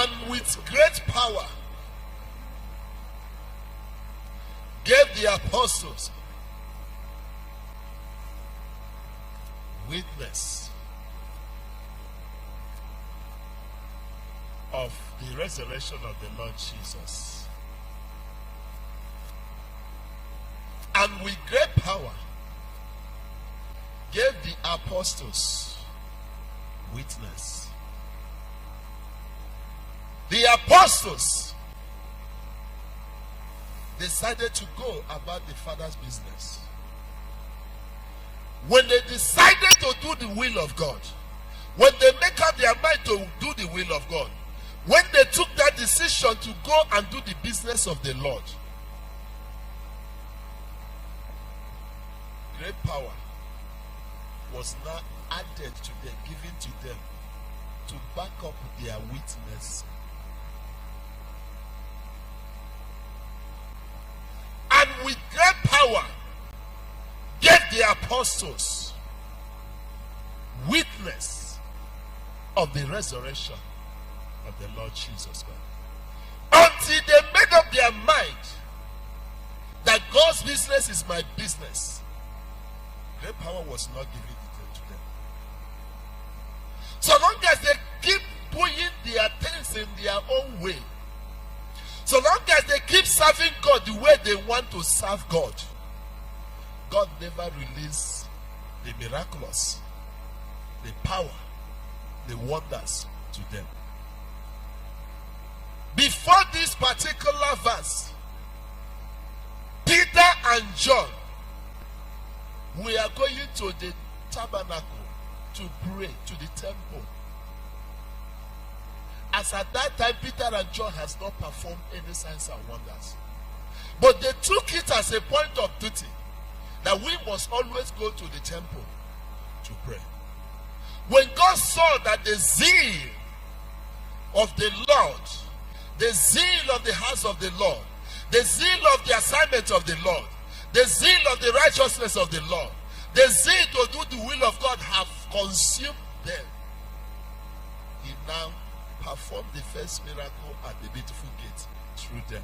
And with great power gave the apostles witness of the resurrection of the Lord Jesus. And with great power gave the apostles witness. The apostles decided to go about the Father's business. When they decided to do the will of God, when they make up their mind to do the will of God, when they took that decision to go and do the business of the Lord, great power was now added to them, given to them, to back up their witness. And with great power gave the apostles witness of the resurrection of the Lord Jesus Christ. Until they made up their mind that God's business is my business, great power was not given to them. So long as they keep doing their things in their own way, so long as they keep serving God the way they want to serve God, God never released the miraculous, the power, the wonders to them. Before this particular verse, Peter and John, we are going to the tabernacle to pray, to the temple. As at that time, Peter and John has not performed any signs and wonders. But they took it as a point of duty that we must always go to the temple to pray. When God saw that the zeal of the Lord, the zeal of the house of the Lord, the zeal of the assignment of the Lord, the zeal of the righteousness of the Lord, the zeal to do the will of God have consumed them, he now performed the first miracle at the beautiful gate through them.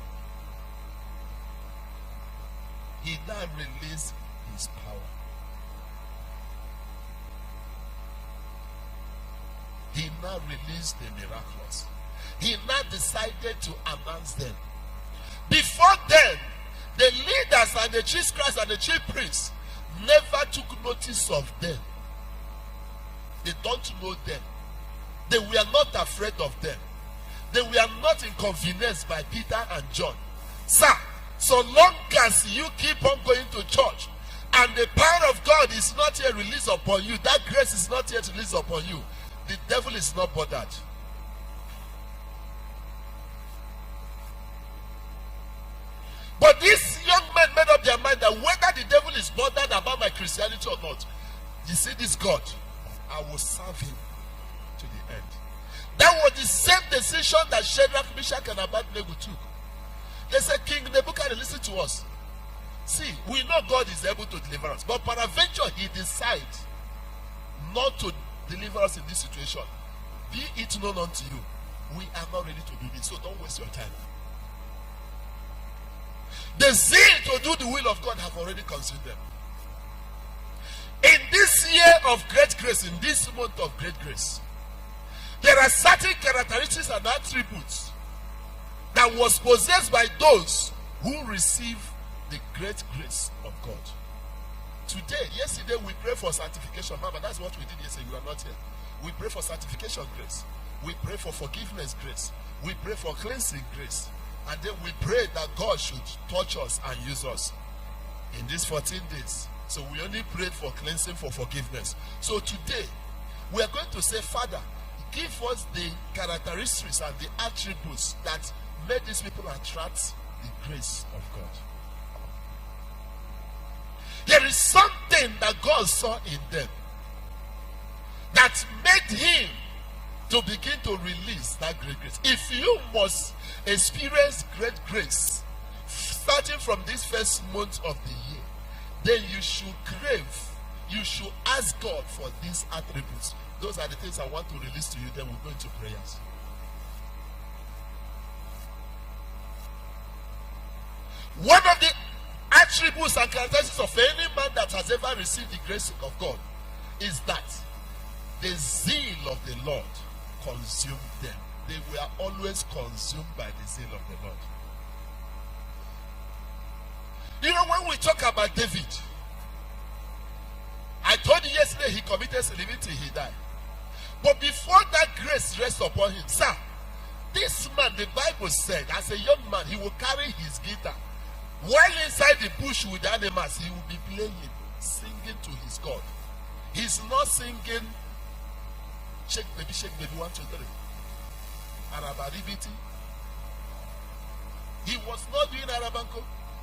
He now released his power. He now released the miraculous. He now decided to announce them. Before then, the leaders and the chief scribes and the chief priests never took notice of them. They don't know them. They were not afraid of them. They were not inconvenienced by Peter and John. Sir, so long as you keep on going to church and the power of God is not yet released upon you, that grace is not yet released upon you, the devil is not bothered. But these young men made up their mind that whether the devil is bothered about my Christianity or not, you see this God, I will serve him to the end. That was the same decision that Shadrach, Meshach, and Abednego took. They said, King Nebuchadnezzar, listen to us. See, we know God is able to deliver us, but peradventure he decides not to deliver us in this situation. Be it known unto you, we are not ready to do this, so don't waste your time. The zeal to do the will of God have already consumed them. In this year of great grace, in this month of great grace, there are certain characteristics and attributes that was possessed by those who receive the great grace of God. Today, yesterday we pray for sanctification. Mama, that's what we did yesterday. You are not here. We pray for sanctification grace. We pray for forgiveness grace. We pray for cleansing grace. And then we pray that God should touch us and use us in these 14 days. So we only prayed for cleansing, for forgiveness. So today, we are going to say, Father, give us the characteristics and the attributes that made these people attract the grace of God. There is something that God saw in them that made him to begin to release that great grace. If you must experience great grace starting from this first month of the year, then you should crave, you should ask God for these attributes. Those are the things I want to release to you. Then we'll go into prayers. One of the attributes and characteristics of any man that has ever received the grace of God is that the zeal of the Lord consumed them. They were always consumed by the zeal of the Lord. You know, when we talk about David, I told you yesterday he committed sin till he died. But before that grace rests upon him, sir, this man, the Bible said, as a young man, he will carry his guitar. While inside the bush with the animals, he will be playing, singing to his God. He's not singing, shake baby, 1, 2, 3. Arabaribiti. He was not doing Arabanko.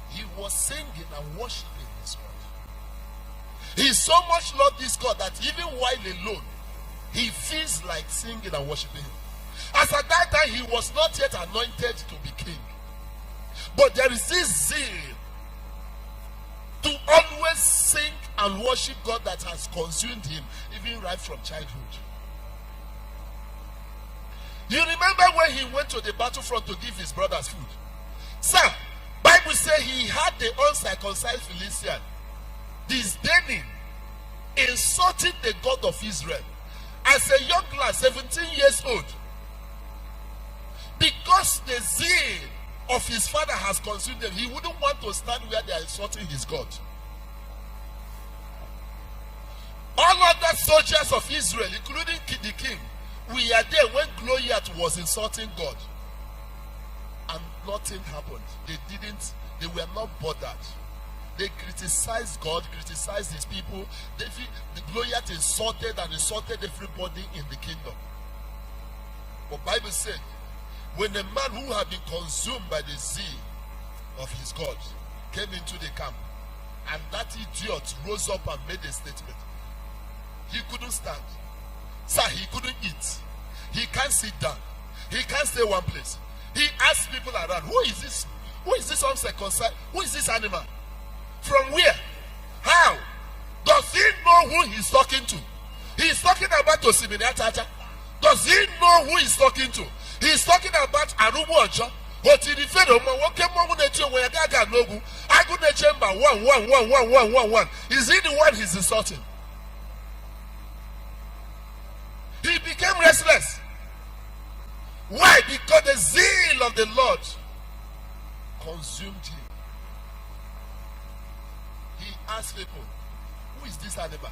He was singing and worshiping his God. He so much loved this God that even while alone, he feels like singing and worshiping him. As at that time, he was not yet anointed to be king. But there is this zeal to always sing and worship God that has consumed him, even right from childhood. You remember when he went to the battlefront to give his brothers food? Sir, Bible says he had the uncircumcised Philistine disdaining, insulting the God of Israel. As a young lad, 17 years old, because the zeal of his father has consumed them, he wouldn't want to stand where they are insulting his God. All other soldiers of Israel, including the king, we are there when Goliath was insulting God. And nothing happened. They were not bothered. They criticized God, criticized his people. The Goliath insulted and insulted everybody in the kingdom. But Bible said, when a man who had been consumed by the zeal of his God came into the camp, and that idiot rose up and made a statement, he couldn't stand. Sir, he couldn't eat. He can't sit down. He can't stay one place. He asked people around, who is this? Who is this uncircumcised? Who is this animal? From where? How? Does he know who he's talking to? He's talking about Osimiri Atacha. Does he know who he's talking to? He's talking about Arubu Ojo. Is he the one he's insulting? He became restless. Why? Because the zeal of the Lord consumed him. He asked people, who is this animal?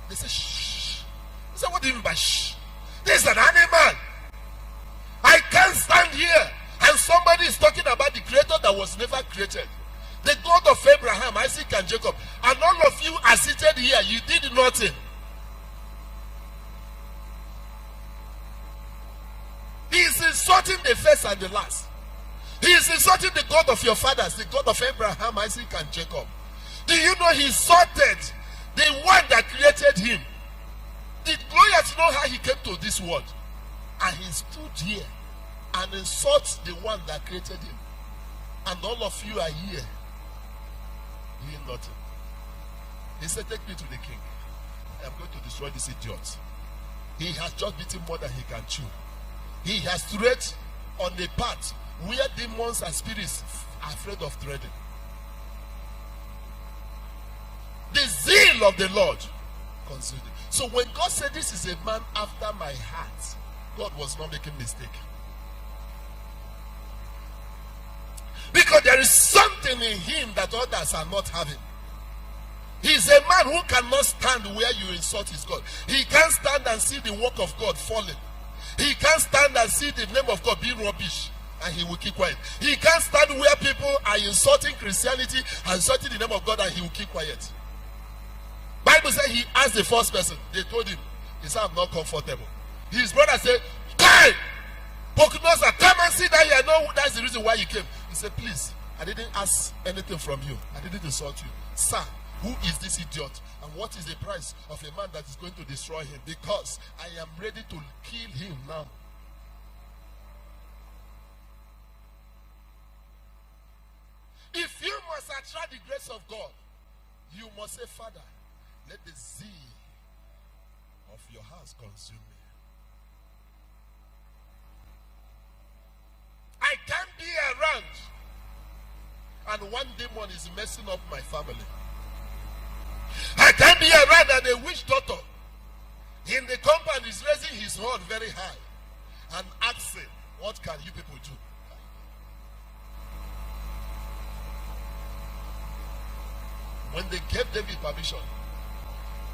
They said, shh. He said, what do you mean by shh? This is an animal. I can't stand here. And somebody is talking about the creator that was never created. The God of Abraham, Isaac, and Jacob. And all of you are seated here. You did nothing. He is insulting the first and the last. He is insulting the God of your fathers, the God of Abraham, Isaac, and Jacob. Do you know he insulted the one that created him? Did Goliath know how he came to this world? And he stood here and insults the one that created him. And all of you are here doing nothing. He said, take me to the king. I am going to destroy this idiot. He has just beaten more than he can chew. He has tread on the path where demons and spirits are afraid of treading. The zeal of the Lord consumed him. So when God said this is a man after my heart, God was not making mistake. Because there is something in him that others are not having. He is a man who cannot stand where you insult his God. He can't stand and see the work of God falling. He can't stand and see the name of God being rubbish, and he will keep quiet. He can't stand where people are insulting Christianity and insulting the name of God, and he will keep quiet. Bible says he asked the first person. They told him, he said, I'm not comfortable. His brother said, Kai! Pokinosa, come and sit down here. No, that's the reason why you came. He said, please, I didn't ask anything from you. I didn't insult you. Sir, who is this idiot? And what is the price of a man that is going to destroy him? Because I am ready to kill him now. If you must attract the grace of God, you must say, Father, let the zeal of your house consume me. I can't be around and one demon is messing up my family. I can be around and a witch doctor in the compound is raising his horn very high and asking, what can you people do? When they gave David permission,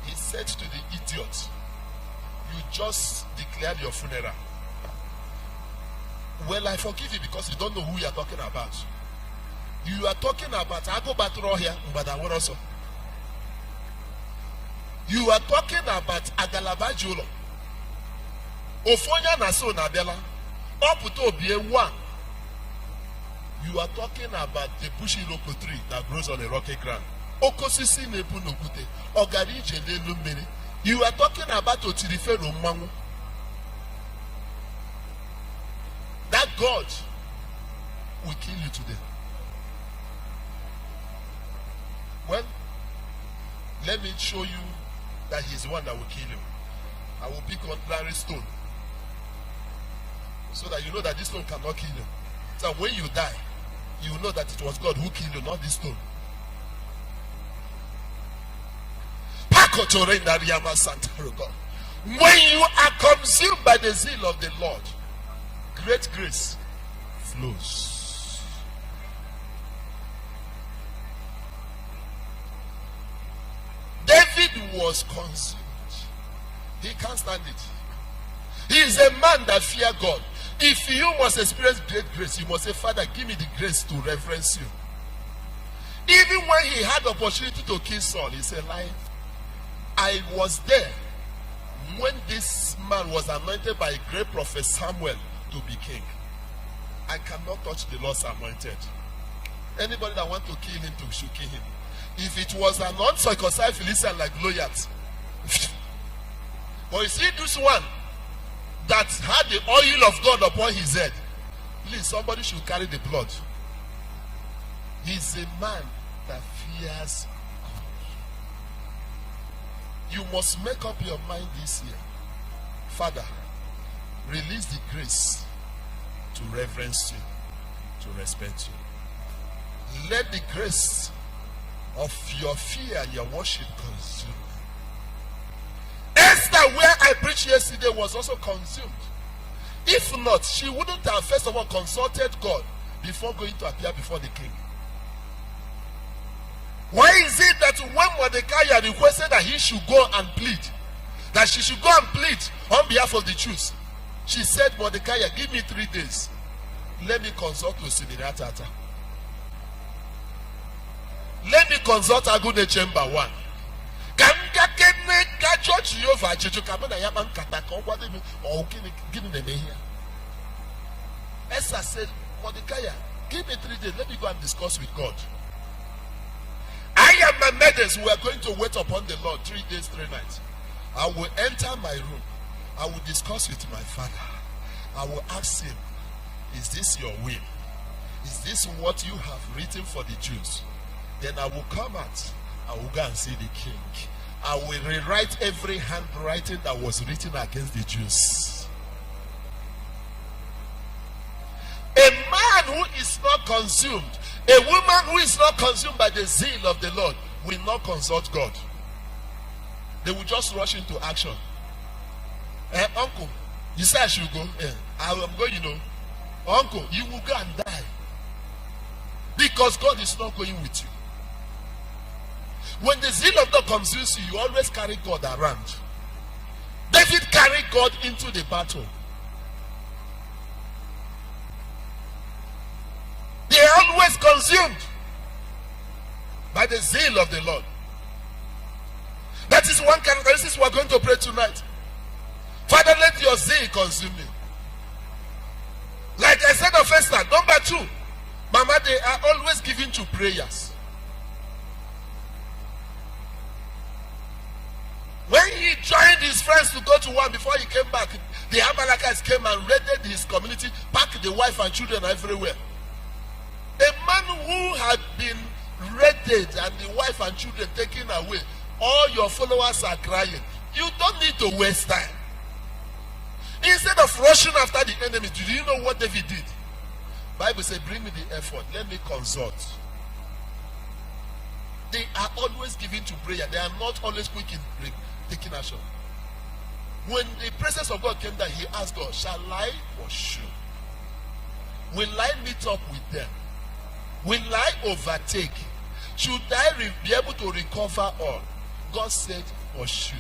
he said to the idiot, you just declared your funeral. Well, I forgive you because you don't know who you are talking about. You are talking about Ago Batro here, but I will also. You are talking about Agalaba Jolo. Ofonya Naso Nabela. Oputo Bie1. You are talking about the bushy local tree that grows on a rocky ground. Okosisi Nebu Nokute. Ogari Jele Lumini. You are talking about Otirife Romangu. That God will kill you today. Well, let me show you that he's the one that will kill you. I will pick on Larry Stone so that you know that this stone cannot kill you. So when you die, you will know that it was God who killed you, not this stone. When you are consumed by the zeal of the Lord, great grace flows. David was consumed. He can't stand it. He is a man that fears God. If you must experience great grace, you must say, Father, give me the grace to reverence you. Even when he had the opportunity to kill Saul, he said, I was there when this man was anointed by a great prophet Samuel to be king. I cannot touch the Lord's anointed. Anybody that wants to kill him should kill him. If it was an uncircumcised Philistine like Goliath, but you see this one that had the oil of God upon his head, please, somebody should carry the blood. He's a man that fears God. You must make up your mind this year. Father, release the grace to reverence you, to respect you. Let the grace of your fear and your worship consume. Esther, where I preached yesterday, was also consumed. If not, she wouldn't have first of all consulted God before going to appear before the king. Why is it that when Mordecai requested that he should go and plead, that she should go and plead on behalf of the Jews, she said, Mordecai, give me 3 days. Let me consult with Sidiratata. Let me consult Agune Chamber 1. Esther said, Mordecai, give me 3 days. Let me go and discuss with God. I and my maidens, we are going to wait upon the Lord 3 days, 3 nights. I will enter my room. I will discuss with my father. I will ask him, is this your will? Is this what you have written for the Jews? Then I will come out. I will go and see the king. I will rewrite every handwriting that was written against the Jews. A man who is not consumed, a woman who is not consumed by the zeal of the Lord will not consult God. They will just rush into action. Uncle, you said I should go. I am going, you know. Uncle, you will go and die. Because God is not going with you. When the zeal of God consumes you, you always carry God around. David carried God into the battle. They are always consumed by the zeal of the Lord. That is one characteristic we are going to pray tonight. Father, let your zeal consume me. Like I said of Esther, number 2, Mama, they are always given to prayers. When he joined his friends to go to war before he came back, the Amalekites came and raided his community, packed the wife and children everywhere. A man who had been raided and the wife and children taken away, all your followers are crying. You don't need to waste time. Instead of rushing after the enemy, do you know what David did? Bible says, bring me the effort. Let me consult. They are always given to prayer. They are not always quick in taking action. When the presence of God came down, he asked God, shall I pursue? Will I meet up with them? Will I overtake? Should I be able to recover all? God said, pursue.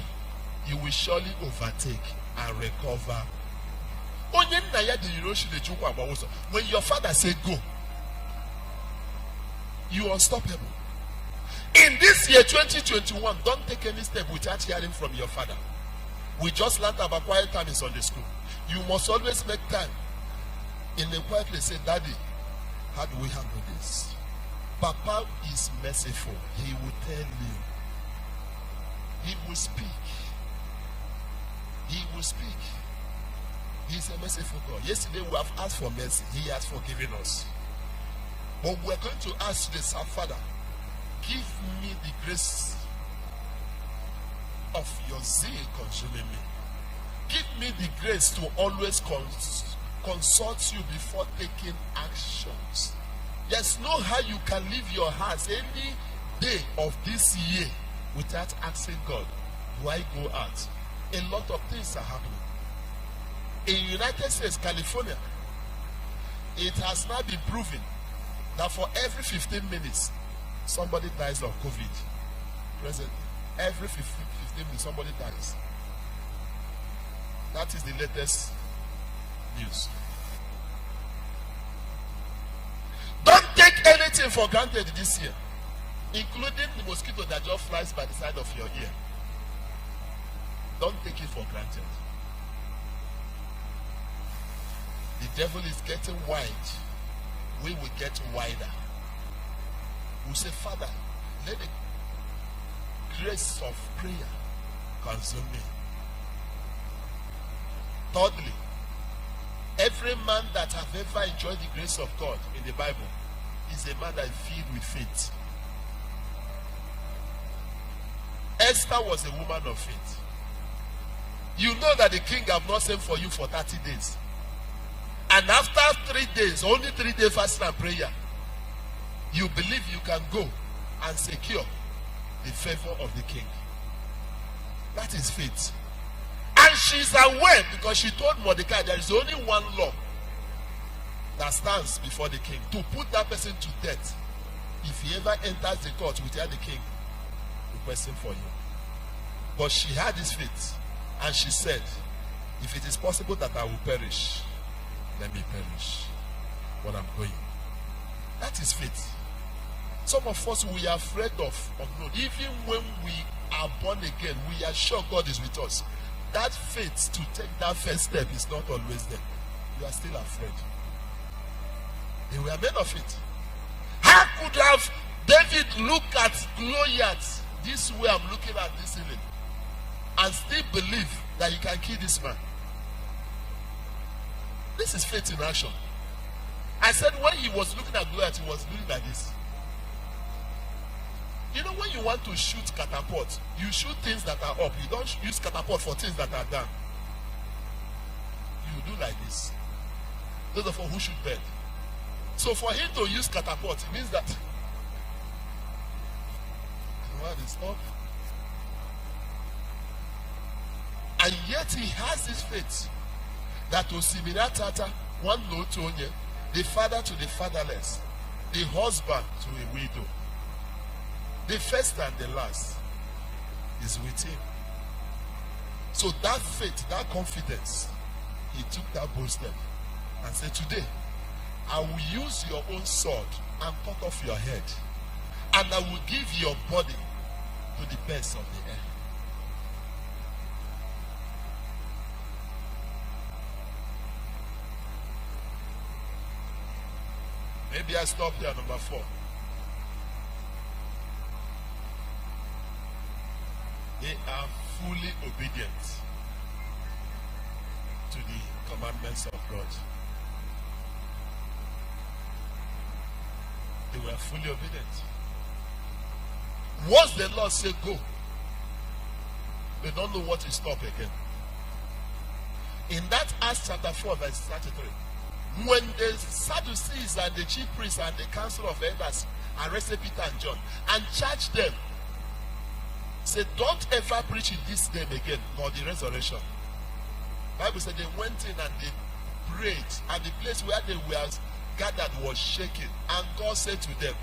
You will surely overtake and recover. When your father said go, you are unstoppable. In this year 2021, don't take any step without hearing from your father. We just learned about quiet time in Sunday school. You must always make time in a quiet place. Say, Daddy, how do we handle this? Papa is merciful. He will tell you. He will speak. He will speak. He's a merciful God. Yesterday we have asked for mercy. He has forgiven us. But we're going to ask this, our Father, give me the grace of your zeal consuming me. Give me the grace to always consult you before taking actions. There's no how you can leave your house any day of this year without asking God, do I go out? A lot of things are happening. In United States, California, it has now been proven that for every 15 minutes, somebody dies of COVID. Presently, every 15 minutes, somebody dies. That is the latest news. Don't take anything for granted this year, including the mosquito that just flies by the side of your ear. Don't take it for granted. The devil is getting wide. We will get wider. We say, Father, let the grace of prayer consume me. Thirdly, every man that have ever enjoyed the grace of God in the Bible is a man that is filled with faith. Esther was a woman of faith. You know that the king have not sent for you for 30 days. And after 3 days, only 3 days fasting and prayer, you believe you can go and secure the favor of the king. That is faith. And she's aware because she told Mordecai there is only one law that stands before the king, to put that person to death if he ever enters the court without the king requesting for you. But she had this faith and she said, if it is possible that I will perish, let me perish. But I'm going. That is faith. Some of us, we are afraid of unknown. Even when we are born again, we are sure God is with us. That faith to take that first step is not always there. You are still afraid. They were men of it. How could have David look at Goliath this way I'm looking at this evening and still believe that you can kill this man? This is faith in action. I said when he was looking at Goliath, he was doing like this. You know, when you want to shoot catapult, you shoot things that are up. You don't use catapult for things that are down. You do like this. Those are for who shoot bird. So for him to use catapult, it means that the world is up. And yet he has this faith that Osimiri Tata, one no Tonye, the father to the fatherless, the husband to a widow, the first and the last is with him. So that faith, that confidence, he took that bold step and said, today, I will use your own sword and cut off your head, and I will give your body to the birds of the air. Maybe I stop there, number 4. They are fully obedient to the commandments of God. They were fully obedient. Once the Lord said go, they don't know what to stop again. In that Acts chapter 4 verse 33, when the Sadducees and the chief priests and the council of elders arrested Peter and John and charged them. Said, don't ever preach in this name again, nor the resurrection. Bible said they went in and they prayed, and the place where they were gathered was shaking. And God said to them,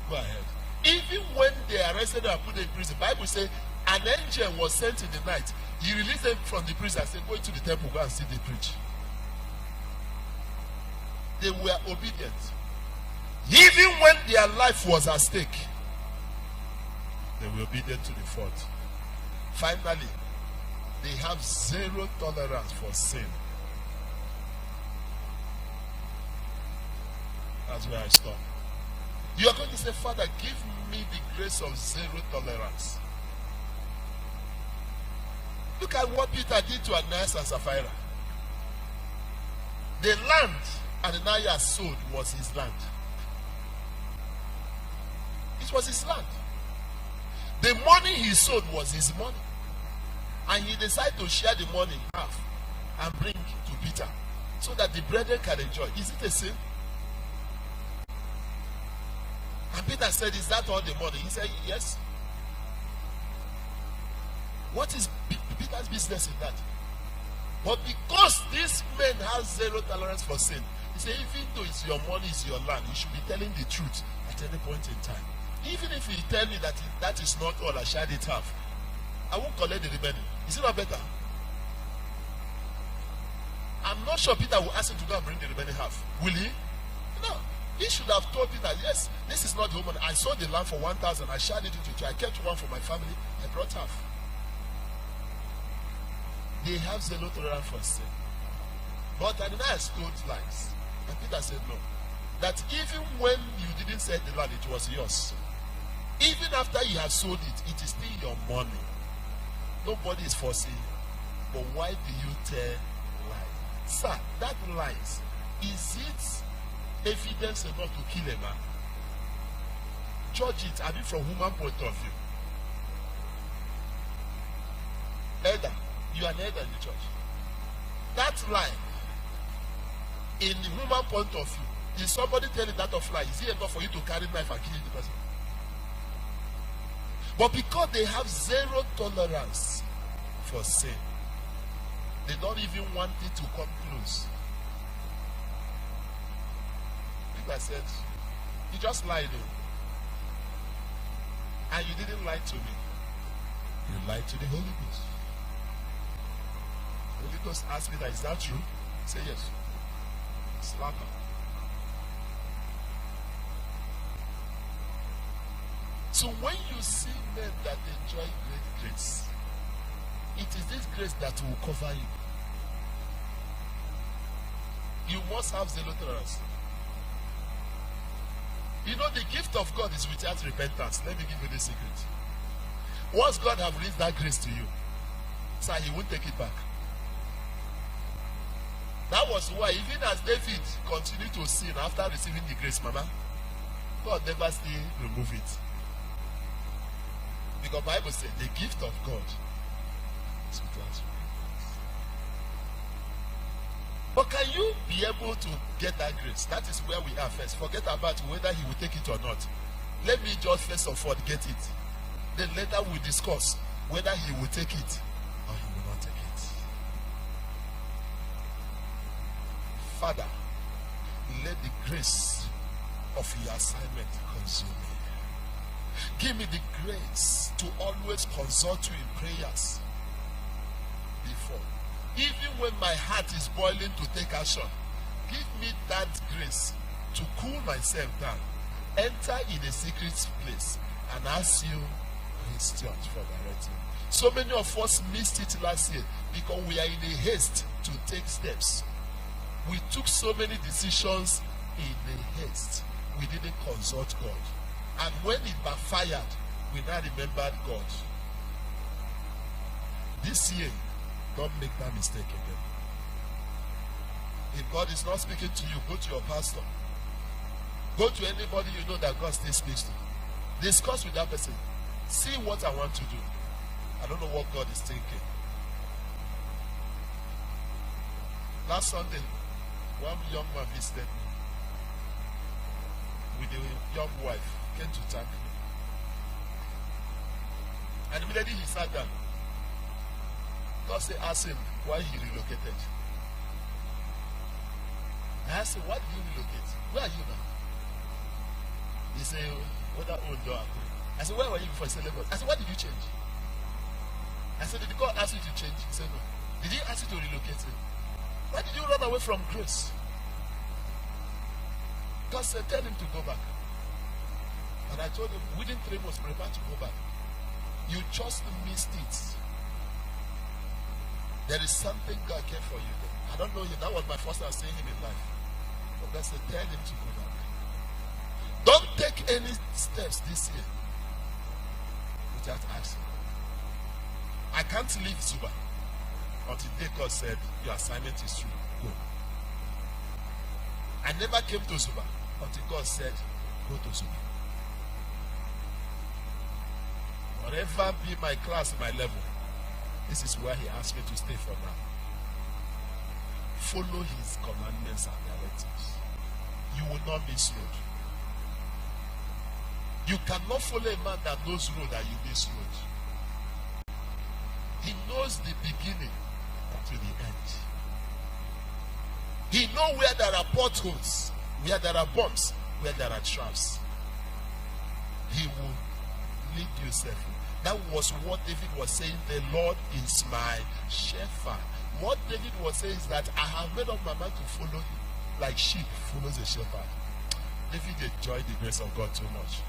go ahead. Even when they arrested them and put them in prison, Bible said an angel was sent in the night. He released them from the prison and said, go into the temple, go and see they preach. They were obedient. Even when their life was at stake, they were obedient to the fault. Finally, they have zero tolerance for sin. That's where I stop. You are going to say, Father, give me the grace of zero tolerance. Look at what Peter did to Ananias and Sapphira. The land Ananias sold was his land. It was his land. The money he sold was his money. And he decided to share the money in half and bring to Peter so that the brethren can enjoy. Is it a sin? And Peter said, is that all the money? He said, yes. What is Peter's business in that? But because this man has zero tolerance for sin, he said, even though it's your money, it's your land, you should be telling the truth at any point in time. Even if he tell me that that is not all, I shared it half, I won't collect the remaining. Is it not better? I'm not sure Peter will ask him to go and bring the remaining half. Will he? No. He should have told Peter, yes, this is not the woman. I sold the land for 1,000. I shared it into two. I kept one for my family. I brought half. They have zero tolerance for sin. But Ananias told lies. And Peter said no. That even when you didn't sell the land, it was yours. Even after you have sold it, it is still your money. Nobody is forcing you. But why do you tell lies? Sir, that lies, is it evidence enough to kill a man? Judge it, I mean, from human point of view. Elder, you are an elder in the church. That lie, in the human point of view, is somebody telling that of lie, is it enough for you to carry knife and kill the person? But because they have zero tolerance for sin, they don't even want it to come close. Peter said, you just lied, and you didn't lie to me. You lied to the Holy Ghost. The Holy Ghost asked me that, is that true? Say yes. Slap him. So when you see men that enjoy great grace, it is this grace that will cover you. You must have zero tolerance. You know, the gift of God is without repentance. Let me give you the secret. Once God has released that grace to you, sir, he won't take it back. That was why, even as David continued to sin after receiving the grace, Mama, God never still remove it. Because the Bible says the gift of God is without repentance. But can you be able to get that grace? That is where we are first. Forget about whether he will take it or not. Let me just first of all get it. Then later we'll discuss whether he will take it or he will not take it. Father, let the grace of your assignment consume me. Give me the grace to always consult you in prayers before. Even when my heart is boiling to take action, give me that grace to cool myself down, enter in a secret place, and ask you questions for direction. So many of us missed it last year because we are in a haste to take steps. We took so many decisions in a haste. We didn't consult God. And when it backfired, we now remembered God. This year, don't make that mistake again. If God is not speaking to you, go to your pastor. Go to anybody you know that God still speaks to. Discuss with that person. See what I want to do. I don't know what God is thinking. Last Sunday, one young man visited me. with a young wife came to thank me. And immediately he sat down. God asked him why he relocated. I asked him, why did you relocate? Where are you now? He said, what that old door? I said, where were you before? He said, Lagos. I said, why did you change? I said, did God ask you to change? He said, no. Did he ask you to relocate? Why did you run away from grace? God said, tell him to go back. And I told him, within 3 months, prepare to go back. You just missed it. There is something God cared for you there. I don't know you. That was my first time seeing him in life. But God said, tell him to go back. Don't take any steps this year without asking. I can't leave Zuba until God said, your assignment is through. Go. I never came to Zuba until God said, go to Zuba. Whatever be my class, my level, this is where he asked me to stay for now. Follow his commandments and directives. You will not miss road. You cannot follow a man that knows road and you miss road. He knows the beginning to the end. He knows where there are potholes, where there are bumps, where there are traps. He will lead you safely. That was what David was saying. The Lord is my shepherd. What David was saying is that I have made up my mind to follow him like sheep follows a shepherd. David enjoyed the grace of God too much.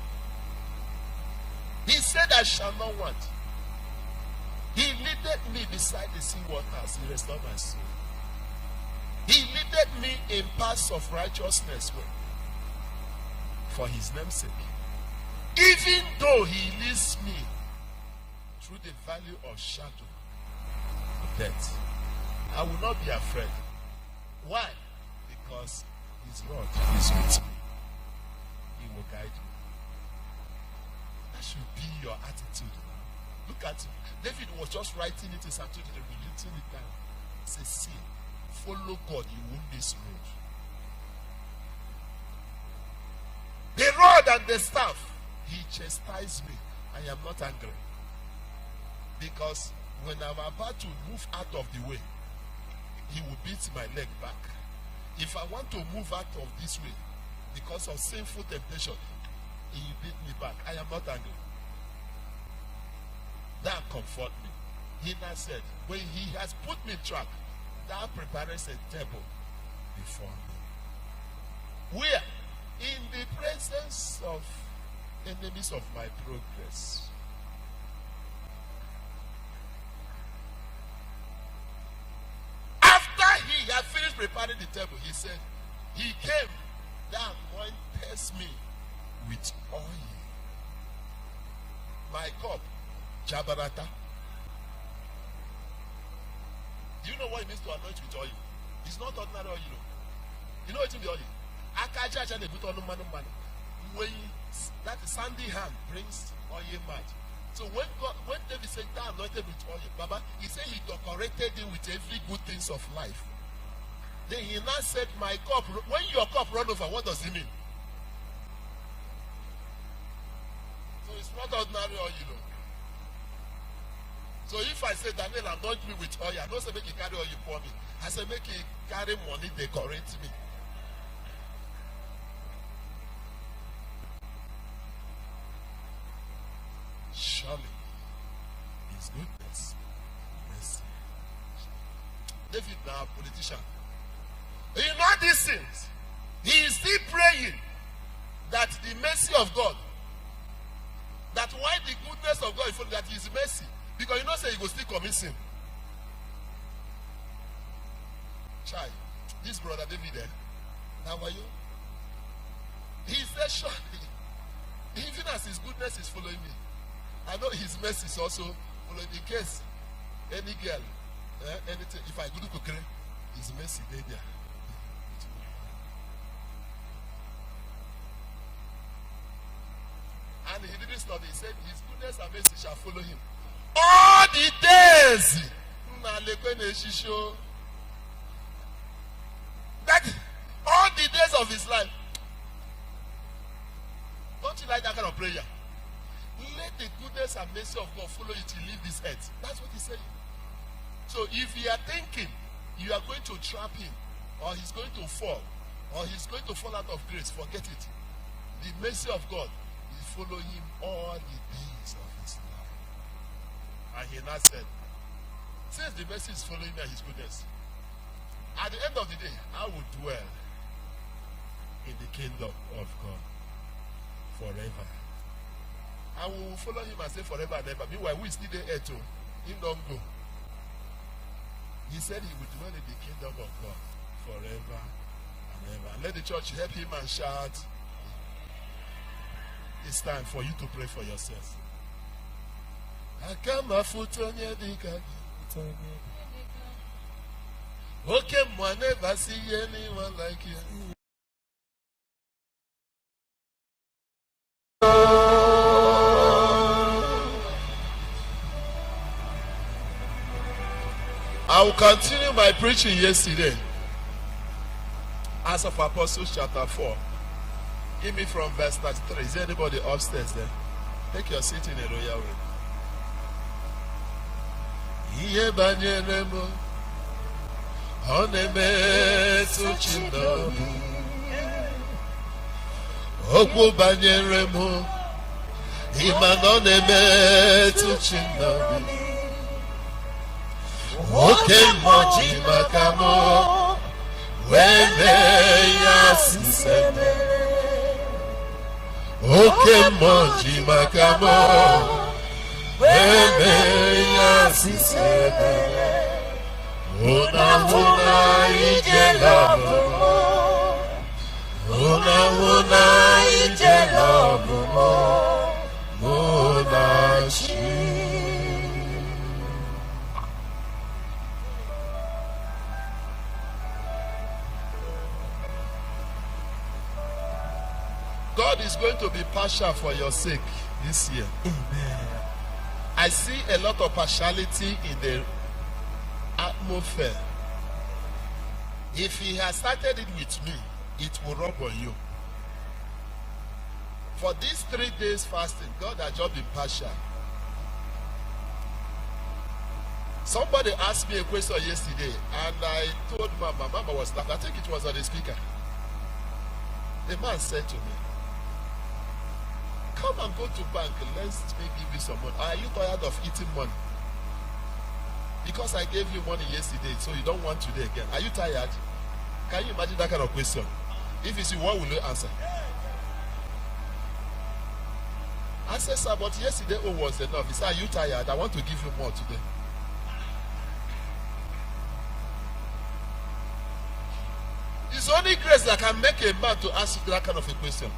He said, I shall not want. He leaded me beside the sea waters. He restored my soul. He leaded me in paths of righteousness for his name's sake. Even though he leads me through the valley of shadow of death, I will not be afraid. Why? Because his rod is with me. He will guide me. That should be your attitude. Look at it. David was just writing it in Psalm 23, relating it down. He says, see, follow God, you won't miss road. The rod and the staff, he chastised me. I am not angry. Because when I'm about to move out of the way, he will beat my leg back. If I want to move out of this way because of sinful temptation, he beat me back. I am not angry. That comfort me. He now said, when he has put me in track, thou preparest a table before me. Where? In the presence of enemies of my progress. After he had finished preparing the table, he said, he came, thou anointest me with oil. My cup, Jabarata. Do you know what it means to anoint with oil? It's not ordinary oil. You know what's in the oil? Akaja they put on man. When that sandy hand brings oil mad. So when David said that anointed with oil, Baba, he said he decorated it with every good things of life. Then he now said, my cup, when your cup run over, what does it mean? So it's not ordinary oil, So if I say, Daniel, anoint me with oil, I don't say make you carry oil for me. I say make you carry money, decorate me. Surely, his goodness, mercy. David now, politician. You know these things. He is still praying that the mercy of God, that why the goodness of God is that his mercy. Because you know say he will still commit sin. Child, this brother David, how are you? He said, surely, even as his goodness is following me, I know his mercy is also following me. In case any girl, anything, if I go to cook, his mercy they there. And he didn't stop. He said, his goodness and mercy shall follow him all the days. That all the days of his life. Don't you like that kind of prayer? Let the goodness and mercy of God follow you to leave this earth. That's what he's saying. So if you are thinking you are going to trap him, or he's going to fall, or he's going to fall out of grace, forget it. The mercy of God will follow him all the days of his life. And he now said, since the mercy is following me and his goodness, at the end of the day, I will dwell in the kingdom of God forever. And we will follow him and say forever and ever. Meanwhile, we still there too. Him don't go. He said he would dwell in the kingdom of God forever and ever. And let the church help him and shout, it's time for you to pray for yourself. Okay, I never see anyone like you. I will continue my preaching yesterday. Acts of Apostles chapter 4. Give me from verse 33. Is there anybody upstairs there? Take your seat in a royal way. Iye banyere mo, oneme tuchinobi. Okwu banyere mo, iman oneme tuchinobi. Oke moji makamo, weme yasiseme. Oke moji makamo, weme yasiseme. Una ijelobo, una ijelobo, una shi. God is going to be partial for your sake this year. Amen. I see a lot of partiality in the atmosphere. If he has started it with me, it will rub on you. For these 3 days fasting, God has just been partial. Somebody asked me a question yesterday, and I told Mama was laughing. I think it was on the speaker. The man said to me, come and go to bank, let me give you some money. Are you tired of eating money? Because I gave you money yesterday, so you don't want today again. Are you tired? Can you imagine that kind of question? If it's you, what will you answer? I said, sir, but yesterday was enough. He said, are you tired? I want to give you more today. It's only grace that can make a man to ask you that kind of a question.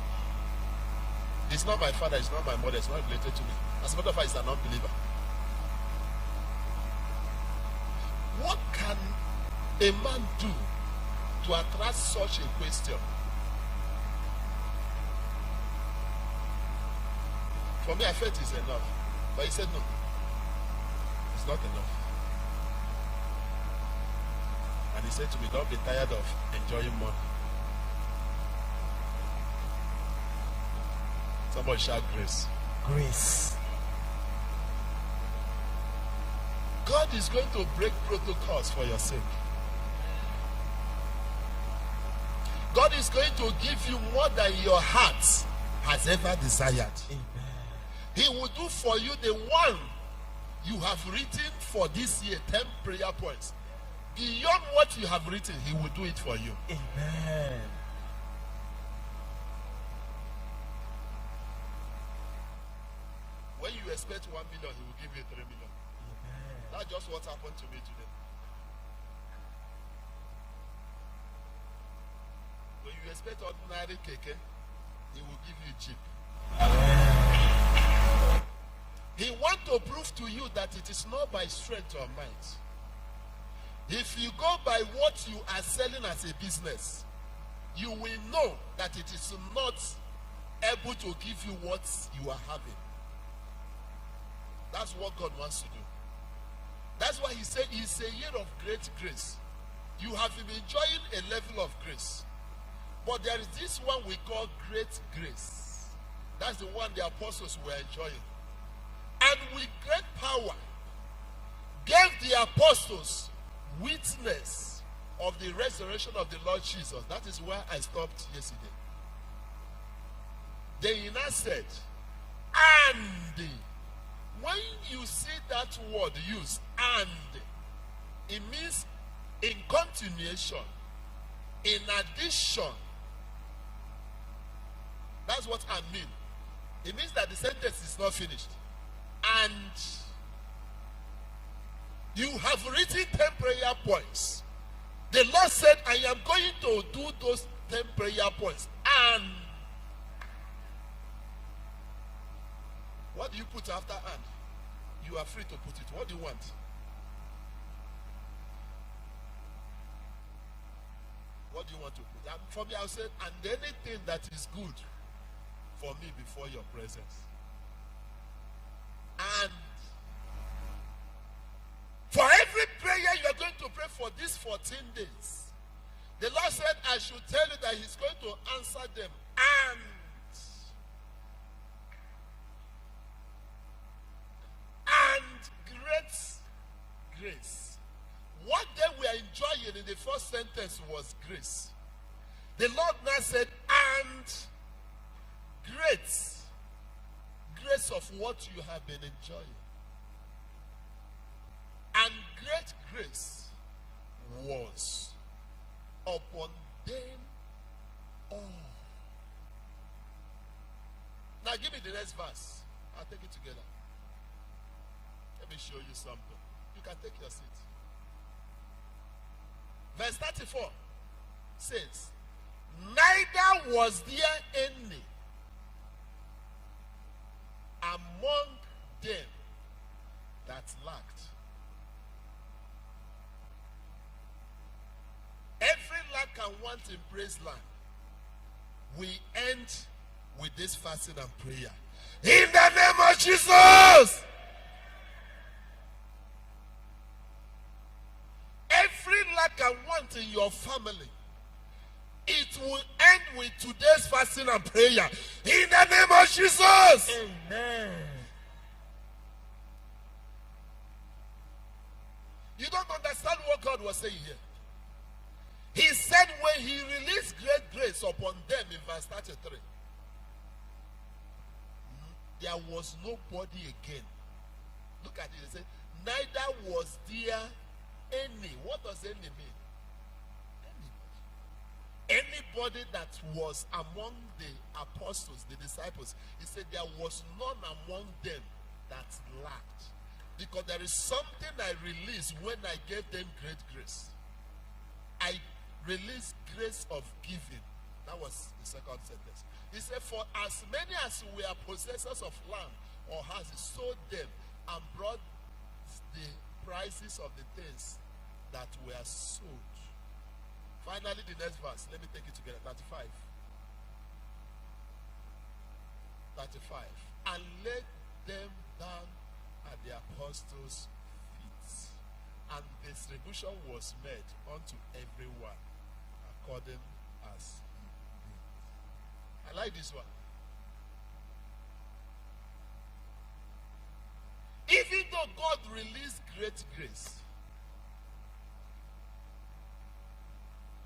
It's not my father, it's not my mother, it's not related to me. As a matter of fact, it's an unbeliever. What can a man do to attract such a question? For me, I felt it's enough. But he said no. It's not enough. And he said to me, don't be tired of enjoying money. Somebody shout grace. Grace. God is going to break protocols for your sake. God is going to give you more than your heart has ever desired. Amen. He will do for you the one you have written for this year, 10 prayer points. Beyond what you have written, he will do it for you. Amen. When you expect 1 million, he will give you 3 million. Amen. That's just what happened to me today. When you expect ordinary keke, he will give you cheap. Amen. He wants to prove to you that it is not by strength or might. If you go by what you are selling as a business, you will know that it is not able to give you what you are having. That's what God wants to do. That's why he said it's a year of great grace. You have been enjoying a level of grace. But there is this one we call great grace. That's the one the apostles were enjoying. And with great power, gave the apostles witness of the resurrection of the Lord Jesus. That is where I stopped yesterday. Then he now said, and when you see that word used, and, it means in continuation, in addition. That's what I mean. It means that the sentence is not finished. And you have written 10 prayer points. The Lord said, I am going to do those 10 prayer points. And what do you put after and? You are free to put it. What do you want? What do you want to put? And for me, I'll say, and anything that is good for me before your presence. And for every prayer you are going to pray for these 14 days, the Lord said, I should tell you that He's going to answer them. And great grace. What they were enjoying in the first sentence was grace. The Lord now said, and grace of what you have been enjoying. And great grace was upon them all. Now give me the next verse. I'll take it together. Let me show you something. You can take your seat. Verse 34 says, neither was there any among them that lacked. Every lack and want in praise land, we end with this fasting and prayer. In the name of Jesus! Every lack and want in your family, it will end with today's fasting and prayer. In the name of Jesus! Amen. You don't understand what God was saying here. He said when He released great grace upon them in verse 33, there was nobody again. Look at it. He said, neither was there any. What does any mean? Anybody that was among the apostles, the disciples, he said there was none among them that lacked. Because there is something I released when I gave them great grace. I released grace of giving. That was the second sentence. He said, for as many as were possessors of land or houses, sold them and brought the prices of the things that were sold. Finally, the next verse. Let me take it together. 35. 35. And laid them down at the apostles' feet. And distribution was made unto everyone according as he did. I like this one. Even though God released great grace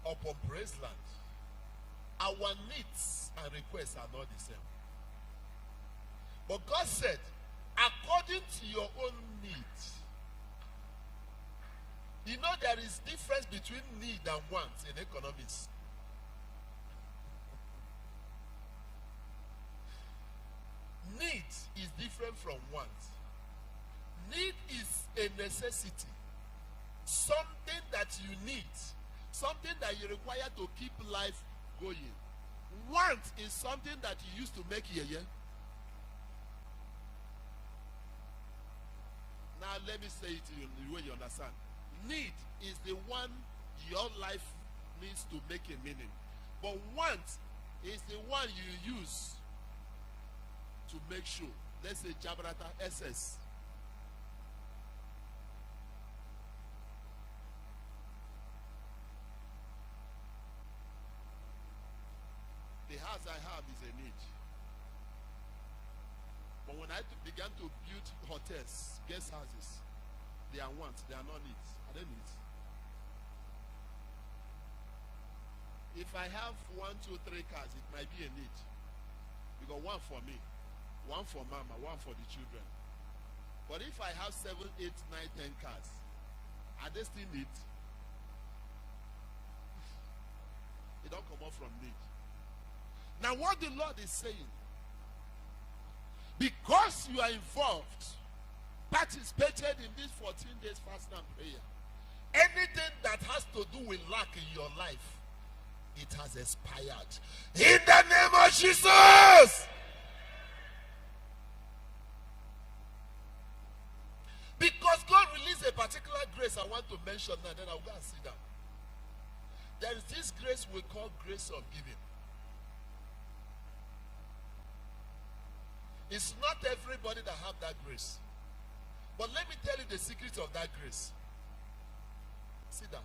upon praise land, our needs and requests are not the same. But God said, according to your own needs. You know there is difference between need and want in economics. Need is different from want. Need is a necessity. Something that you need. Something that you require to keep life going. Want is something that you use to make yeye. Now let me say it in the way you understand. Need is the one your life needs to make a meaning. But want is the one you use to make sure. Let's say Jabrata SS. The house I have is a need. when I began to build hotels, guest houses, they are wants, they are not needs. Are they needs? If I have 1, 2, 3 cars, it might be a need. Because one for me, one for mama, one for the children. But if I have 7, 8, 9, 10 cars, are they still need? It don't come up from need. Now what the Lord is saying, because you are involved, participated in this 14 days fast and prayer, anything that has to do with lack in your life, it has expired. In the name of Jesus! Because God released a particular grace I want to mention now, then I'll go and sit down. There is this grace we call grace of giving. It's not everybody that have that grace. But let me tell you the secret of that grace. Sit down.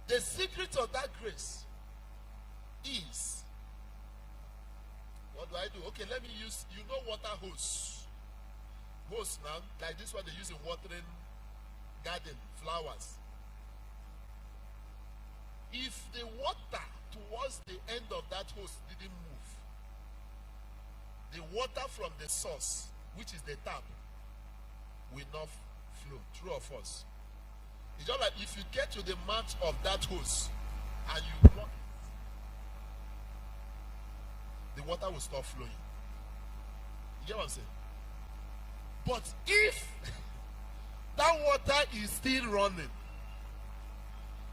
The secret of that grace is, what do I do? Okay, let me use, you know, water hose. Hose now, like this one they use in watering garden, flowers. If the water towards the end of that hose didn't move, the water from the source, which is the tap, will not flow. True or false? It's just like if you get to the mouth of that hose and you block it, the water will stop flowing. You get what I'm saying? But if that water is still running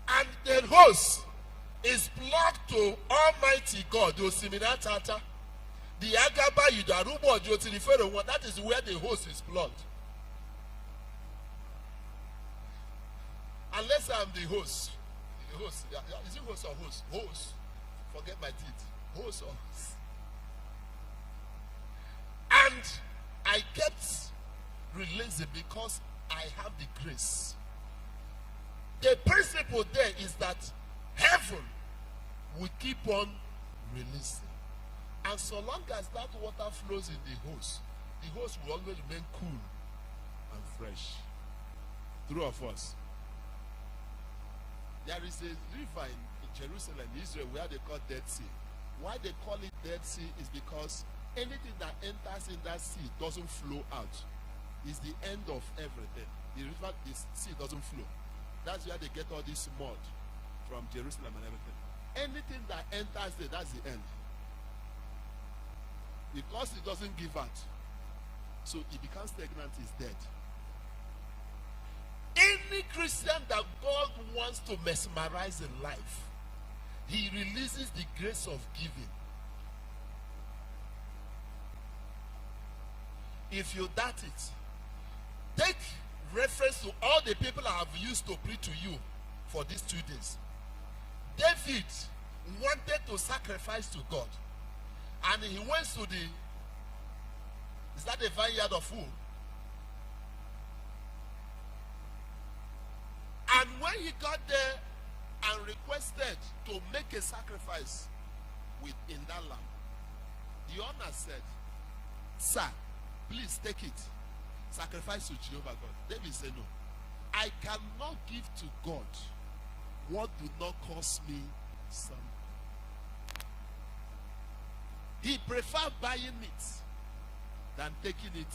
and the hose is plugged to Almighty God, the Osimina Tata, the Agaba Yudarubo Jotirifero one, that is where the hose is plugged. Unless I'm the host. The host. Is it host or host? Host. Forget my teeth. Host or host. And I kept releasing because I have the grace. The principle there is that heaven will keep on releasing. And so long as that water flows in the hose will always remain cool and fresh. True or false? There is a river in Jerusalem, Israel, where they call Dead Sea. Why they call it Dead Sea is because anything that enters in that sea doesn't flow out. It's the end of everything. The river, the sea doesn't flow. That's where they get all this mud from Jerusalem and everything. Anything that enters there, that's the end. Because it doesn't give out, so it becomes stagnant, is dead. Any Christian that God wants to mesmerize in life, he releases the grace of giving. If you doubt it, take reference to all the people I have used to preach to you for these 2 days. David wanted to sacrifice to God, and he went to the, is that the vineyard of who? And when he got there and requested to make a sacrifice in that lamb, the owner said, "Sir, please take it. Sacrifice to Jehovah God." David said, "No, I cannot give to God what do not cost me something." He preferred buying it than taking it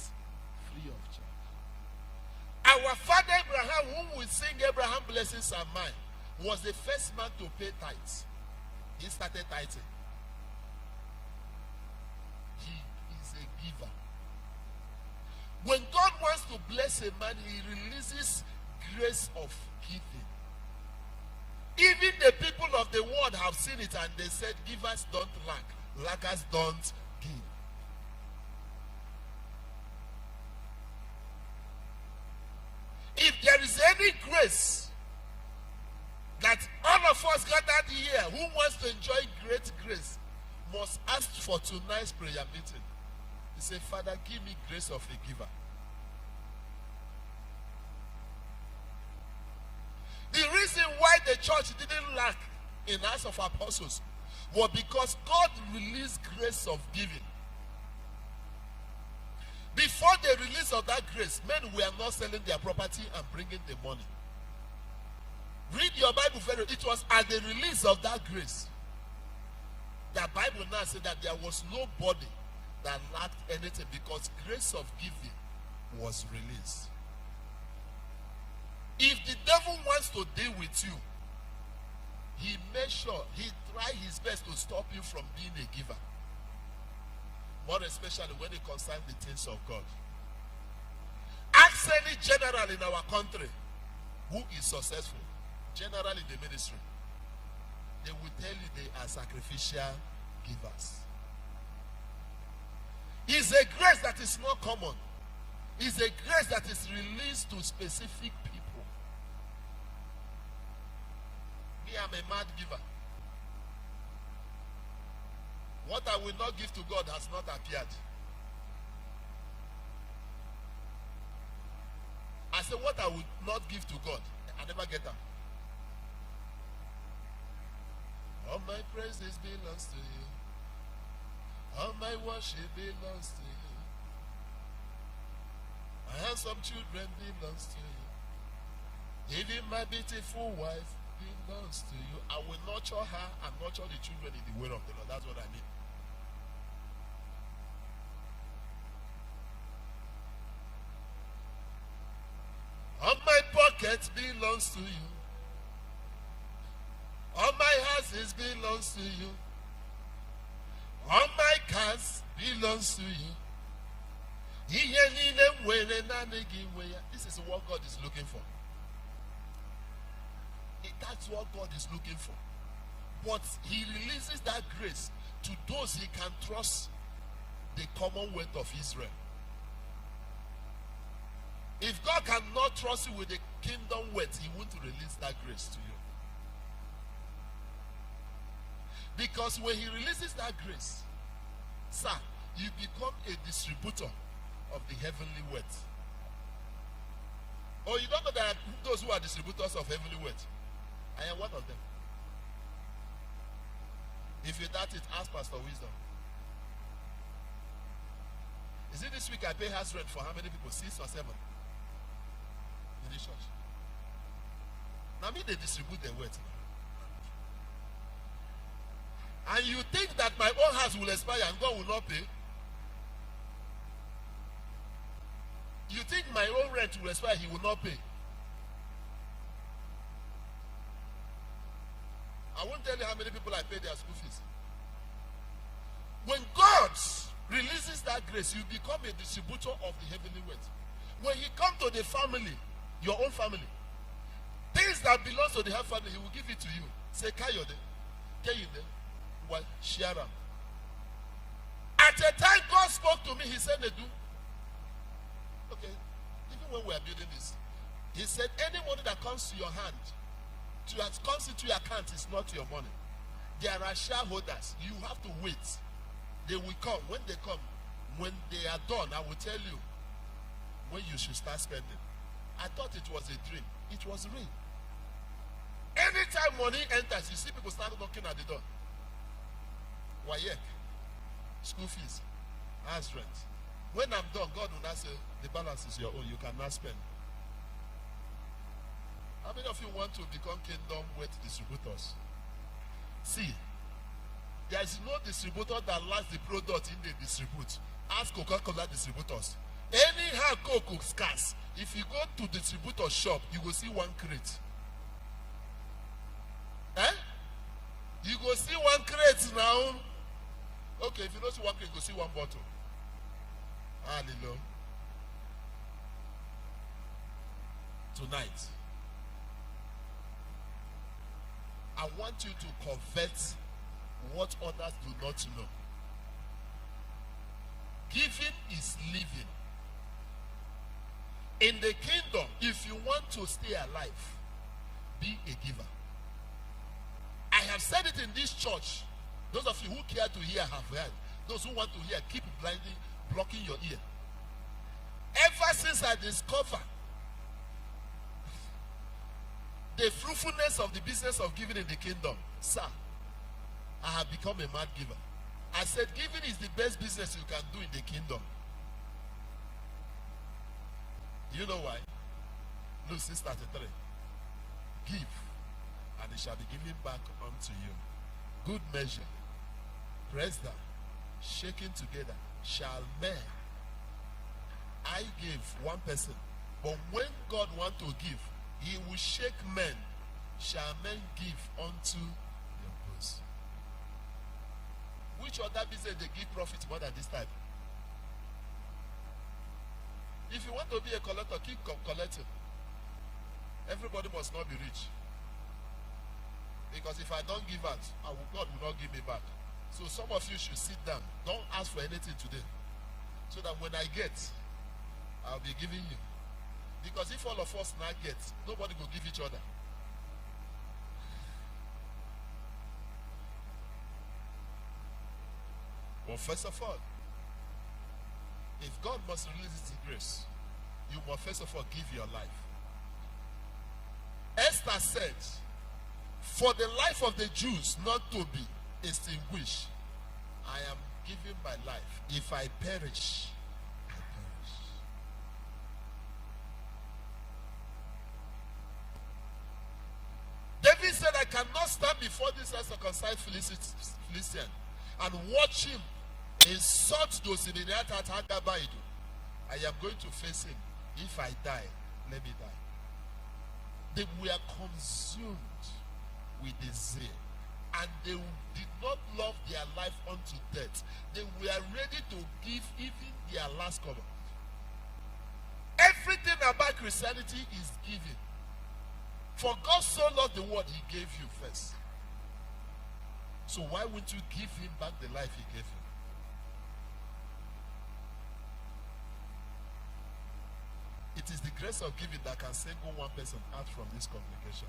free of charge. Our father Abraham, whom we sing Abraham blessings are mine, was the first man to pay tithes. He started tithing. He is a giver. When God wants to bless a man, he releases grace of giving. Even the people of the world have seen it and they said, "Givers don't lack, lackers don't give." If there is any grace that all of us gathered here who wants to enjoy great grace must ask for tonight's prayer meeting. He said, "Father, give me grace of a giver." The reason why the church didn't lack in Acts of Apostles was because God released grace of giving. Before the release of that grace, men were not selling their property and bringing the money. Read your Bible very. It was at the release of that grace. The Bible now said that there was nobody that lacked anything because grace of giving was released. If the devil wants to deal with you, he makes sure, he tries his best to stop you from being a giver. More especially when it concerns the things of God. Ask any general in our country who is successful, general in the ministry. They will tell you they are sacrificial givers. It's a grace that is not common. It's a grace that is released to specific people. Me, I'm a mad giver. What I will not give to God has not appeared. I say what I will not give to God, I never get them. All my praises belongs to you. All my worship belongs to you. My handsome children belongs to you. Even my beautiful wife belongs to you. I will nurture her and nurture the children in the way of the Lord. That's what I mean. All my pockets belongs to you. All my houses belongs to you. All my cars belongs to you. This is what God is looking for. That's what God is looking for. But he releases that grace to those he can trust the commonwealth of Israel. If God cannot trust you with the kingdom wealth, he won't release that grace to you. Because when he releases that grace, sir, you become a distributor of the heavenly wealth. Oh, you don't know that those who are distributors of heavenly wealth? I am one of them. If you doubt it, ask Pastor Wisdom. Is it this week I pay house rent for how many people? 6 or 7? In the church. Now me, they distribute their wealth. And you think that my own house will expire and God will not pay? You think my own rent will expire, he will not pay? I won't tell you how many people I pay their school fees. When God releases that grace, you become a distributor of the heavenly wealth. When he comes to the family, your own family, things that belong to the whole family, he will give it to you. Say, Kayode, Kayode, well, share them. At a time God spoke to me, he said, Nedu, okay, even when we are building this, he said, any money that comes to your hand, that comes into your account is not your money. There are shareholders. You have to wait. They will come. When they come, when they are done, I will tell you when you should start spending. I thought it was a dream. It was real. Anytime money enters, you see people start knocking at the door. Wayek, school fees, house rent. When I'm done, God will not say, the balance is your own. You cannot spend. How many of you want to become kingdom wealth distributors? See, there is no distributor that lacks the product in they distribute. Ask Coca-Cola distributors. Anyhow Coke is scarce. If you go to distributor shop, you will see one crate. Eh? You go see one crate now. Okay, if you don't see one crate, you go see one bottle. Hallelujah. Tonight, I want you to convert what others do not know. Giving is living. In the kingdom, if you want to stay alive, be a giver. I have said it in this church. Those of you who care to hear have heard. Those who want to hear, keep blindly blocking your ear. Ever since I discovered the fruitfulness of the business of giving in the kingdom, sir, I have become a mad giver. I said giving is the best business you can do in the kingdom. You know why? Luke 6:33. Give, and it shall be given back unto you. Good measure, pressed down, shaken together, shall men. I gave one person, but when God want to give, he will shake men. Shall men give unto your bosom? Which other business they give profit more than this type? If you want to be a collector, keep collecting. Everybody must not be rich. Because if I don't give out, God will not give me back. So some of you should sit down. Don't ask for anything today. So that when I get, I'll be giving you. Because if all of us now get, nobody will give each other. Well, first of all, if God must release His grace, you must first of all give your life. Esther said, for the life of the Jews not to be extinguished, I am giving my life. If I perish, I perish. David said, I cannot stand before this uncircumcised Philistine and watch him insult those in the earth at Hagabaidu. I am going to face him. If I die, let me die. They were consumed with the zeal, and they did not love their life unto death. They were ready to give even their last cover. Everything about Christianity is giving. For God so loved the world, He gave you first. So why wouldn't you give Him back the life He gave you? It is the grace of giving that can single one person out from this congregation.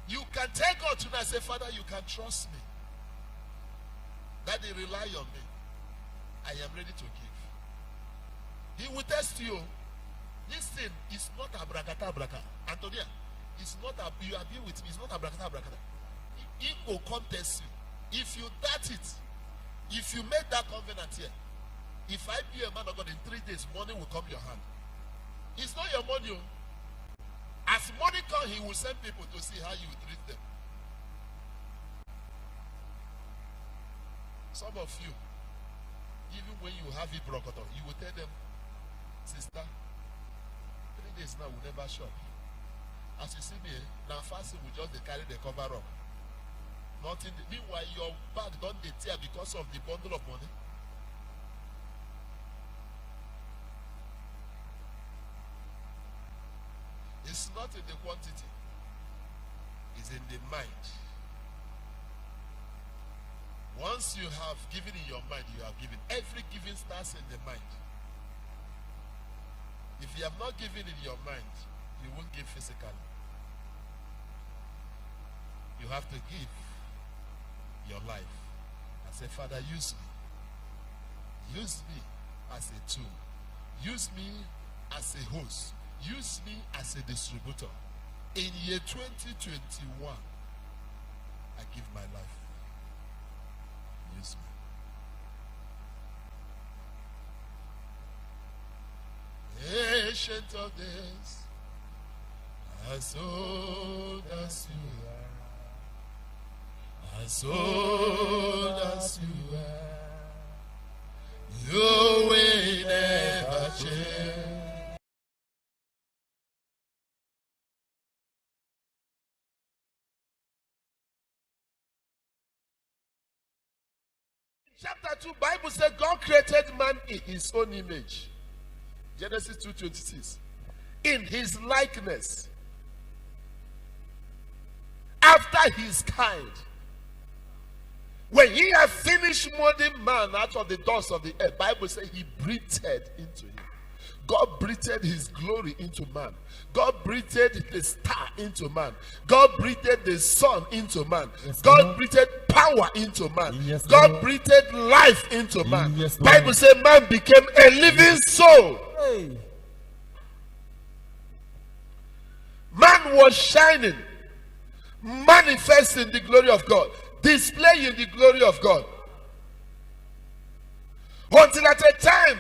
You can tell God tonight and say, Father, you can trust me. Daddy, rely on me. I am ready to give. He will test you. This thing is not abracadabra. Antonia, it's not you are being with me. It's not abracadabra. It will contest you. If you doubt it, if you make that covenant here, if I be a man of God in 3 days, money will come your hand. It's not your money. As money comes, He will send people to see how you treat them. Some of you, even when you have it broken, you will tell them, sister, 3 days now will never shop. As you see me, now fasting will just carry the cover up. Nothing. Meanwhile, your bag don't tear because of the bundle of money. It's not in the quantity. It's in the mind. Once you have given in your mind, you have given. Every giving starts in the mind. If you have not given in your mind, you won't give physically. You have to give your life and say, Father, use me. Use me as a tool. Use me as a host. Use me as a distributor. In year 2021, I give my life. Use me. Ancient of days, as old as you are, as old as you are, your way never change. Chapter 2, Bible says God created man in His own image. Genesis 2:26. In His likeness. After His kind. When He had finished molding man out of the dust of the earth, Bible says He breathed into him. God breathed His glory into man. God breathed the star into man. God breathed the sun into man. Yes, God Lord. Breathed power into man. Yes, God Lord. Breathed life into man. Yes, Bible says man became a living soul. Hey. Man was shining, manifesting the glory of God, displaying the glory of God. Until at a time,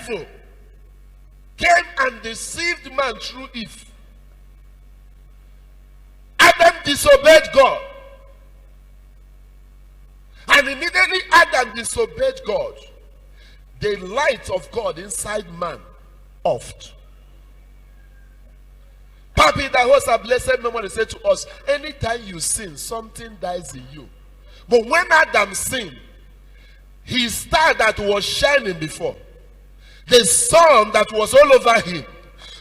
devil came and deceived man through Eve. Adam disobeyed God. And immediately Adam disobeyed God, the light of God inside man offed. Papi, that was a blessed memory, said to us, anytime you sin, something dies in you. But when Adam sinned, his star that was shining before, the sun that was all over him,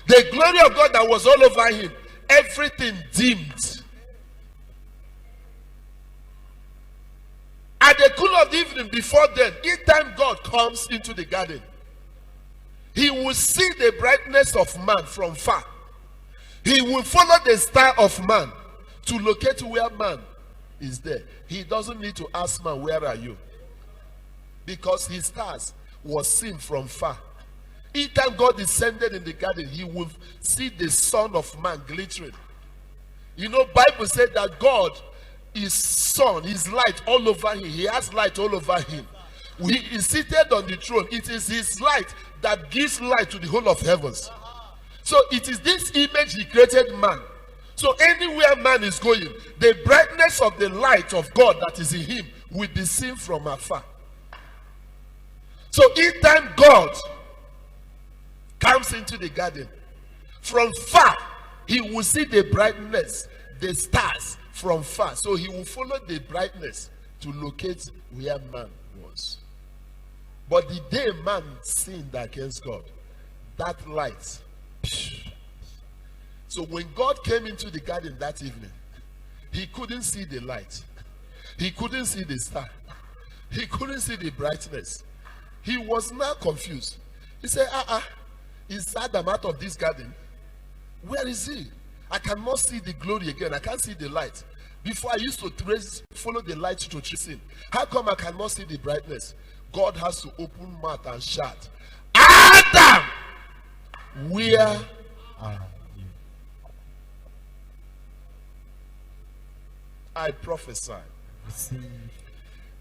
the glory of God that was all over him, everything dimmed. At the cool of the evening before then, each time God comes into the garden, he will see the brightness of man from far. He will follow the star of man to locate where man is there. He doesn't need to ask man, where are you? Because his stars was seen from far. Each time God descended in the garden, he will see the son of man glittering. You know, Bible said that God is sun, his light all over him. He has light all over him. He is seated on the throne. It is his light that gives light to the whole of heavens. So it is this image he created man. So anywhere man is going, the brightness of the light of God that is in him will be seen from afar. So each time God comes into the garden, from far he will see the brightness, the stars from far. So he will follow the brightness to locate where man was. But the day man sinned against God, that light. So when God came into the garden that evening, he couldn't see the light. He couldn't see the star. He couldn't see the brightness. He was now confused. He said, is Adam out of this garden? Where is he? I cannot see the glory again. I can't see the light. Before I used to follow the light to trace in. How come I cannot see the brightness? God has to open mouth and shout, Adam, where are you? I prophesy.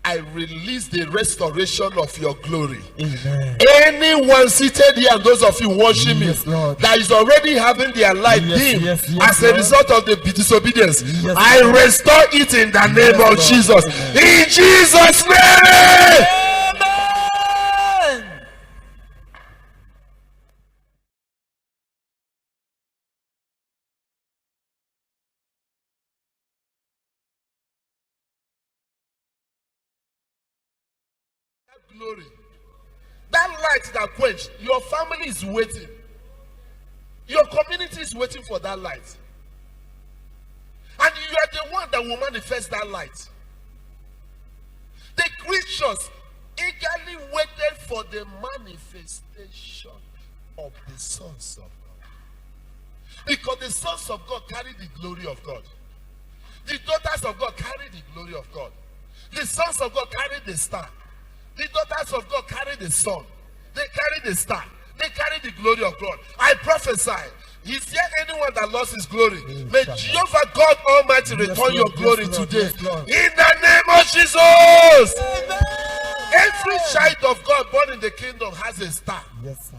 I release the restoration of your glory. Amen. Anyone seated here and those of you watching Yes, me Lord. that is already having their life dimmed as a Lord. result of the disobedience, Yes, I Lord. restore it in the name of Lord. Jesus. Amen. In Jesus' name. Amen. Glory. That light that quenched, your family is waiting. Your community is waiting for that light. And you are the one that will manifest that light. The creatures eagerly waited for the manifestation of the sons of God. Because the sons of God carry the glory of God. The daughters of God carry the glory of God. The sons of God carry the star. The daughters of God carry the sun. They carry the star. They carry the glory of God. I prophesy. Is there anyone that lost his glory? May Jehovah God Almighty return your glory today. In the name of Jesus. Amen. Every child of God born in the kingdom has a star. Yes, sir.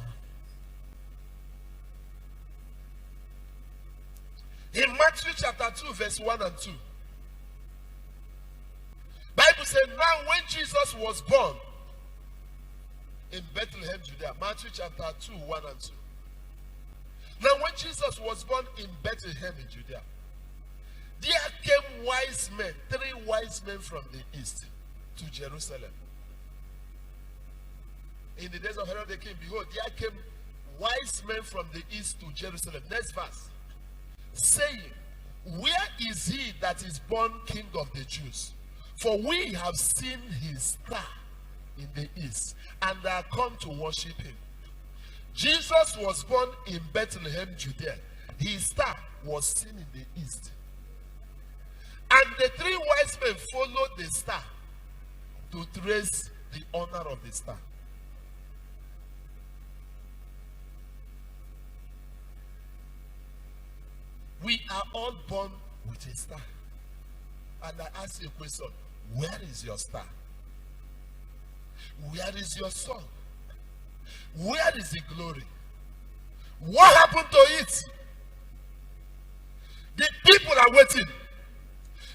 In Matthew chapter 2 verse 1 and 2. Bible says, now when Jesus was born in Bethlehem, Judea, Matthew chapter 2, 1 and 2. Now when Jesus was born in Bethlehem in Judea, there came wise men, 3 wise men from the east to Jerusalem. In the days of Herod the king, behold, there came wise men from the east to Jerusalem. Next verse. Saying, where is he that is born King of the Jews? For we have seen his star in the east and are come to worship him. Jesus was born in Bethlehem, Judea. His star was seen in the east. And the 3 wise men followed the star to trace the honor of the star. We are all born with a star. And I ask you a question. Where is your star? Where is your son? Where is the glory? What happened to it? The people are waiting.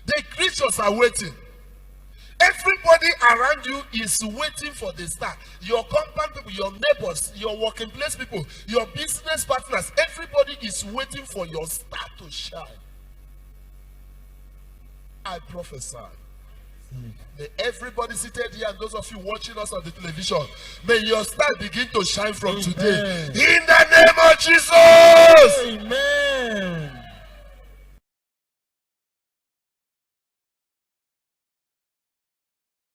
The creatures are waiting. Everybody around you is waiting for the star. Your compound people, your neighbors, your working place people, your business partners, everybody is waiting for your star to shine. I prophesy. May everybody seated here and those of you watching us on the television, may your star begin to shine from today. In the name of Jesus. Amen.